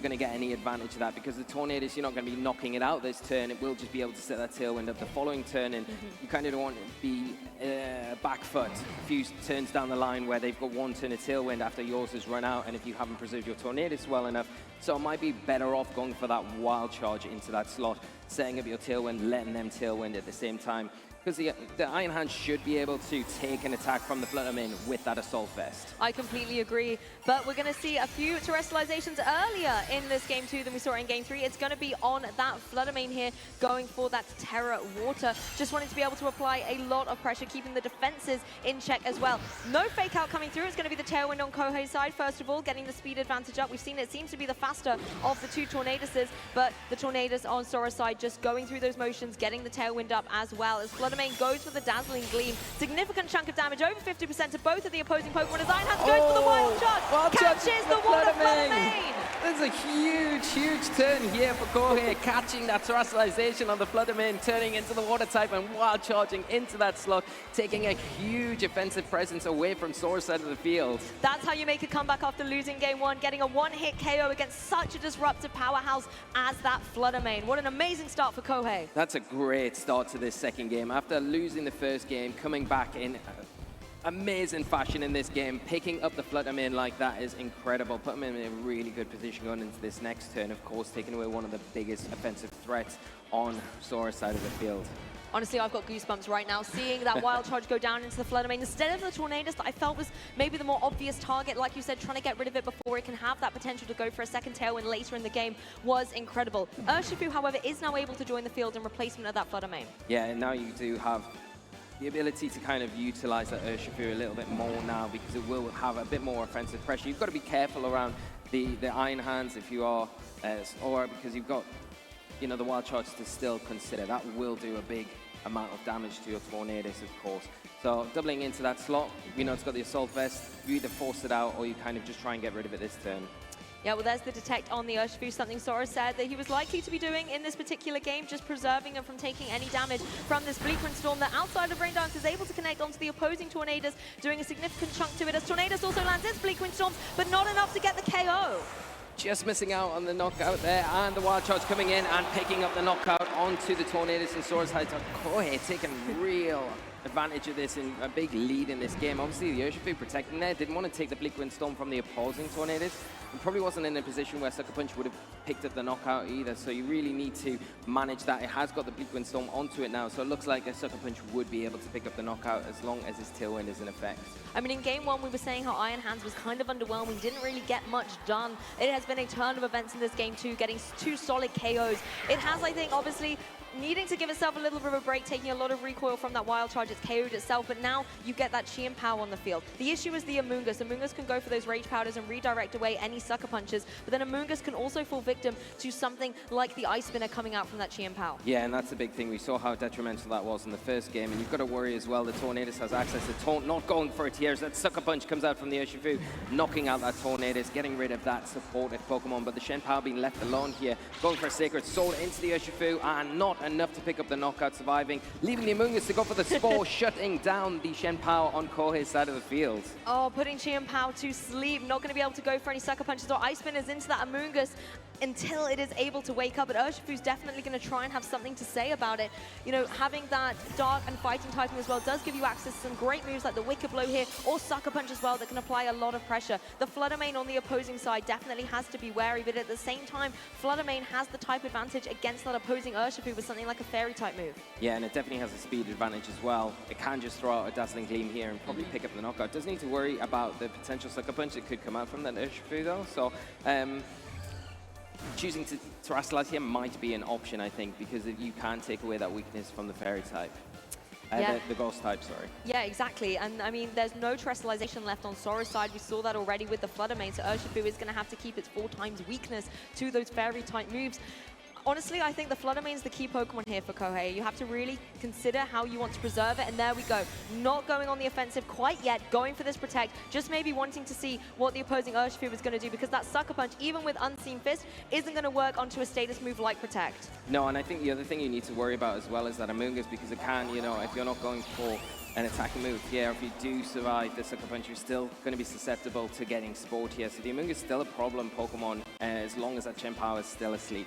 going to get any advantage of that, because the Tornadus, you're not going to be knocking it out this turn. It will just be able to set that tailwind up the following turn, and you kind of don't want to be back foot a few turns down the line where they've got one turn of tailwind after yours has run out, and if you haven't preserved your Tornadus well enough. So it might be better off going for that wild charge into that slot, setting up your tailwind, letting them tailwind at the same time. Because the Iron Hand should be able to take an attack from the Fluttermane with that Assault Vest. I completely agree, but we're going to see a few terrestrializations earlier in this game 2 than we saw in game 3. It's going to be on that Fluttermane here, going for that Terra Water. Just wanting to be able to apply a lot of pressure, keeping the defenses in check as well. No fake out coming through. It's going to be the Tailwind on Kohei's side, first of all, getting the speed advantage up. We've seen it seems to be the faster of the two Tornaduses, but the Tornadus on Sora's side just going through those motions, getting the Tailwind up as well, as Fluttermane goes for the Dazzling Gleam. Significant chunk of damage, over 50% to both of the opposing Pokemon, as Iron Hands goes for the Wild Charge, catches the Water Fluttermane! There's a huge, huge turn here for Kohei, catching that terrestrialization on the Fluttermane, turning into the Water type and wild charging into that slot, taking a huge offensive presence away from Sora's side of the field. That's how you make a comeback after losing game 1, getting a one-hit KO against such a disruptive powerhouse as that Fluttermane. What an amazing start for Kohei. That's a great start to this second game. After losing the first game, coming back in amazing fashion in this game, picking up the Fluttermane like that is incredible. Put him in a really good position going into this next turn, of course, taking away one of the biggest offensive threats on Sora's side of the field. Honestly, I've got goosebumps right now, seeing that Wild Charge go down into the Fluttermane instead of the Tornadus that I felt was maybe the more obvious target. Like you said, trying to get rid of it before it can have that potential to go for a second Tailwind later in the game was incredible. Urshifu, however, is now able to join the field in replacement of that Fluttermane. Yeah, and now you do have the ability to kind of utilize that Urshifu a little bit more now, because it will have a bit more offensive pressure. You've got to be careful around the Iron Hands if you are, or because you've got, you know, the Wild Charge to still consider. That will do a big amount of damage to your Tornadus, of course. So doubling into that slot, you know, it's got the Assault Vest. You either force it out or you kind of just try and get rid of it this turn. Yeah, well, there's the Detect on the Urshifu, something Sora said that he was likely to be doing in this particular game, just preserving him from taking any damage from this Bleak Wind Storm that outside of Rain Dance is able to connect onto the opposing Tornadus, doing a significant chunk to it, as Tornadus also lands its Bleak Wind Storms, but not enough to get the KO. Just missing out on the knockout there, and the Wild Charge coming in and picking up the knockout onto the Tornadus and Sora's side. Kohei taking real advantage of this and a big lead in this game. Obviously, the Urshifu protecting there, didn't want to take the Bleak Wind Storm from the opposing Tornadus, and probably wasn't in a position where Sucker Punch would have picked up the knockout either, so you really need to manage that. It has got the Bleak Wind Storm onto it now, so it looks like a Sucker Punch would be able to pick up the knockout as long as his Tailwind is in effect. I mean, in game 1, we were saying how Iron Hands was kind of underwhelming, didn't really get much done. It has been a ton of events in this game 2, getting 2 solid KOs. It has, I think, obviously, needing to give itself a little bit of a break, taking a lot of recoil from that Wild Charge. It's KO'd itself, but now you get that Chi and Power on the field. The issue is the Amoonguss. Amoonguss can go for those Rage Powders and redirect away any Sucker Punches, but then Amoonguss can also fall victim to something like the Ice Spinner coming out from that Chi and Power. Yeah, and that's the big thing. We saw how detrimental that was in the first game, and you've got to worry as well. The Tornadus has access to Taunt, not going for it here, as that Sucker Punch comes out from the Urshifu, knocking out that Tornadus, getting rid of that supportive Pokemon, but the Shen Power being left alone here, going for a Sacred Sword into the Urshifu, and not enough to pick up the knockout, surviving, leaving the Amoonguss to go for the Spore, shutting down the Shen Power on Kohei's side of the field. Oh, putting Chi and Power to sleep, not going to be able to go for any Sucker Punches or Ice Spinners into that Amoonguss until it is able to wake up. But Urshifu's definitely going to try and have something to say about it. You know, having that Dark and Fighting typing as well does give you access to some great moves like the Wicked Blow here, or Sucker Punch as well, that can apply a lot of pressure. The Fluttermane on the opposing side definitely has to be wary, but at the same time, Fluttermane has the type advantage against that opposing Urshifu with something like a Fairy type move. Yeah, and it definitely has a speed advantage as well. It can just throw out a Dazzling Gleam here and probably pick up the knockout. Doesn't need to worry about the potential Sucker Punch that could come out from that Urshifu though, so choosing to terrestrialize here might be an option, I think, because you can take away that weakness from the Fairy type. The Ghost type, sorry. Yeah, exactly. And I mean, there's no terrestrialization left on Sora's side. We saw that already with the Fluttermane, so Urshifu is going to have to keep its 4 times weakness to those Fairy type moves. Honestly, I think the Fluttermane's the key Pokemon here for Kohei. You have to really consider how you want to preserve it, and there we go. Not going on the offensive quite yet, going for this Protect, just maybe wanting to see what the opposing Urshifu was going to do, because that Sucker Punch, even with Unseen Fist, isn't going to work onto a status move like Protect. No, and I think the other thing you need to worry about as well is that Amoonguss, because it can, you know, if you're not going for an attacking move here, if you do survive the Sucker Punch, you're still going to be susceptible to getting spoiled here. So the Amoonguss is still a problem Pokemon as long as that Chien-Pao is still asleep.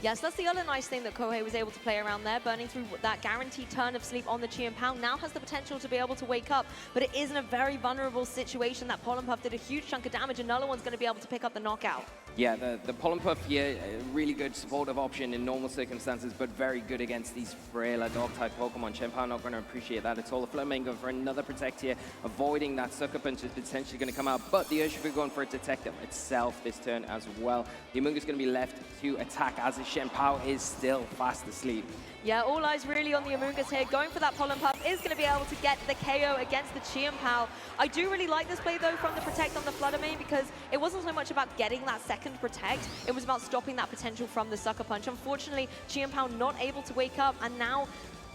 Yes, that's the other nice thing that Kohei was able to play around there, burning through that guaranteed turn of sleep on the Chien-Pao. Now has the potential to be able to wake up, but it is in a very vulnerable situation. That Pollen Puff did a huge chunk of damage, and another one's going to be able to pick up the knockout. Yeah, the Pollen Puff here, a really good supportive option in normal circumstances, but very good against these frailer dog-type Pokemon. Chien-Pao not going to appreciate that at all. The Fluttermane going for another Protect here, avoiding that Sucker Punch is potentially going to come out, but the Urshifu going for a Detect itself this turn as well. The Amoonguss is going to be left to attack as the Chien-Pao is still fast asleep. Yeah, all eyes really on the Amoonguss here. Going for that Pollen Puff is going to be able to get the KO against the Chien-Pao. I do really like this play, though, from the Protect on the Fluttermane, because it wasn't so much about getting that second Protect. It was about stopping that potential from the Sucker Punch. Unfortunately, Chien-Pao not able to wake up, and now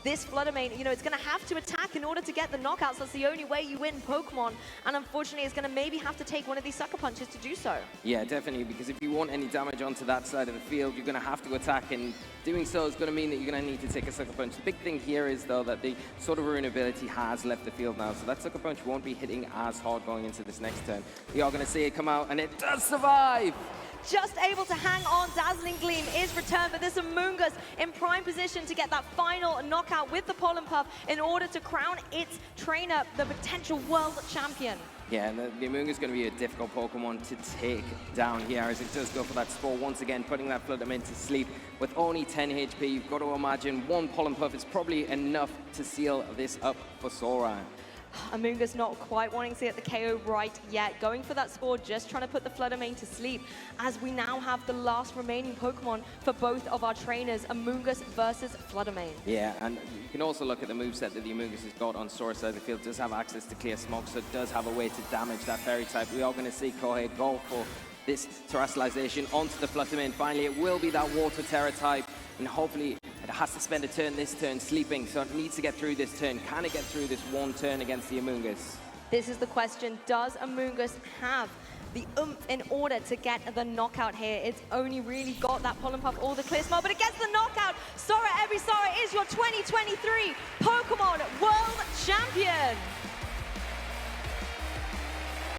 this Fluttermane, you know, it's going to have to attack in order to get the knockouts. That's the only way you win Pokemon. And unfortunately, it's going to maybe have to take one of these Sucker Punches to do so. Yeah, definitely, because if you want any damage onto that side of the field, you're going to have to attack, and doing so is going to mean that you're going to need to take a Sucker Punch. The big thing here is, though, that the Sword of Ruin ability has left the field now, so that Sucker Punch won't be hitting as hard going into this next turn. We are going to see it come out, and it does survive! Just able to hang on. Dazzling Gleam is returned, but this Amoonguss in prime position to get that final knockout with the Pollen Puff in order to crown its trainer the potential world champion. Yeah, and the Amoonguss is going to be a difficult Pokemon to take down here as it does go for that Spore once again, putting that Fluttermane to sleep. With only 10 HP, you've got to imagine one Pollen Puff is probably enough to seal this up for Sora. Amoonguss not quite wanting to get the KO right yet. Going for that Spore, just trying to put the Fluttermane to sleep, as we now have the last remaining Pokemon for both of our trainers, Amoonguss versus Fluttermane. Yeah, and you can also look at the moveset that the Amoonguss has got on Sora's side of the field. It does have access to Clear Smog, so it does have a way to damage that Fairy type. We are going to see Kohei go for this Terrestrialization onto the Fluttermane. Finally, it will be that Water Terror type, and hopefully it has to spend a turn this turn sleeping, so it needs to get through this turn. Can it get through this one turn against the Amoonguss? This is the question. Does Amoonguss have the oomph in order to get the knockout here? It's only really got that Pollen Puff or the Clear Smog, but it gets the knockout. Sora Ebi Sora is your 2023 Pokemon World Champion.